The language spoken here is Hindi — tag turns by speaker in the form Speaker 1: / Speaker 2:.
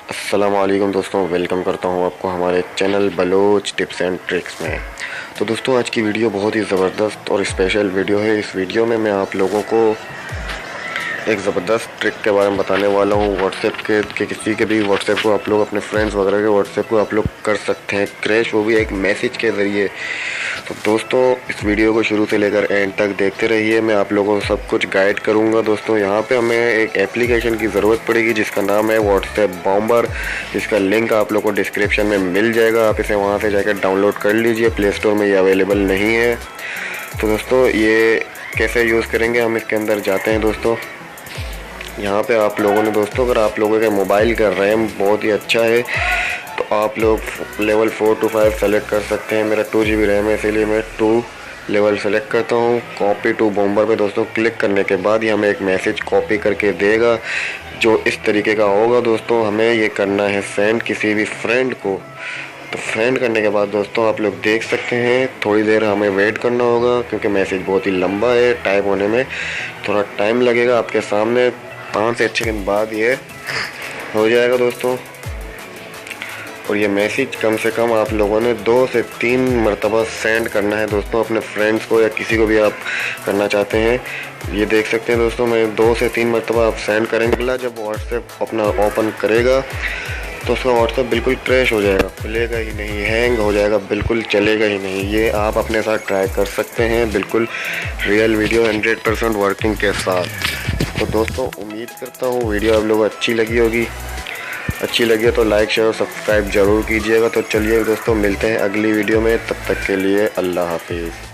Speaker 1: अस्सलामुअलैकुम दोस्तों, वेलकम करता हूं आपको हमारे channel Baloch tips and tricks में। तो दोस्तों, आज की वीडियो बहुत ही ज़बरदस्त और स्पेशल वीडियो है। इस वीडियो में मैं आप लोगों को एक ज़बरदस्त ट्रिक के बारे में बताने वाला हूँ। व्हाट्सएप के किसी के भी व्हाट्सएप को आप लोग अपने फ्रेंड्स वगैरह के व्हाट्सएप को आप लोग कर सकते हैं क्रैश, वो भी एक मैसेज के ज़रिए। तो दोस्तों, इस वीडियो को शुरू से लेकर एंड तक देखते रहिए। मैं आप लोगों को सब कुछ गाइड करूँगा। दोस्तों, यहाँ पे हमें एक एप्लीकेशन की ज़रूरत पड़ेगी जिसका नाम है व्हाट्सएप बॉम्बर, जिसका लिंक आप लोग को डिस्क्रिप्शन में मिल जाएगा। आप इसे वहाँ से जाकर डाउनलोड कर लीजिए। प्ले स्टोर में ये अवेलेबल नहीं है। तो दोस्तों, ये कैसे यूज़ करेंगे, हम इसके अंदर जाते हैं। दोस्तों, यहाँ पे आप लोगों ने अगर आप लोगों के मोबाइल का रैम बहुत ही अच्छा है तो आप लोग लेवल 4 to 5 सेलेक्ट कर सकते हैं। मेरा 2 GB रैम है, इसीलिए मैं 2 लेवल सेलेक्ट करता हूँ। कॉपी टू बॉम्बर पे दोस्तों क्लिक करने के बाद ये हमें एक मैसेज कॉपी करके देगा जो इस तरीके का होगा। दोस्तों, हमें ये करना है सेंड किसी भी फ्रेंड को। तो फ्रेंड करने के बाद दोस्तों आप लोग देख सकते हैं थोड़ी देर हमें वेट करना होगा क्योंकि मैसेज बहुत ही लंबा है। टाइप होने में थोड़ा टाइम लगेगा। आपके सामने 5 से 6 सेकंड बाद ये हो जाएगा दोस्तों। और ये मैसेज कम से कम आप लोगों ने 2 से 3 मरतबा सेंड करना है दोस्तों, अपने फ्रेंड्स को या किसी को भी आप करना चाहते हैं। ये देख सकते हैं दोस्तों, मैं 2 से 3 मरतबा आप सेंड करेंगे। अगला जब व्हाट्सएप अपना ओपन करेगा तो उसका व्हाट्सएप बिल्कुल क्रैश हो जाएगा, खुलेगा ही नहीं, हैंग हो जाएगा, बिल्कुल चलेगा ही नहीं। ये आप अपने साथ ट्राई कर सकते हैं, बिल्कुल रियल वीडियो 100% वर्किंग के साथ। तो दोस्तों, उम्मीद करता हूँ वीडियो आप लोगों को अच्छी लगी होगी। अच्छी लगी तो लाइक शेयर और सब्सक्राइब ज़रूर कीजिएगा। तो चलिए दोस्तों, मिलते हैं अगली वीडियो में। तब तक के लिए अल्लाह हाफिज़।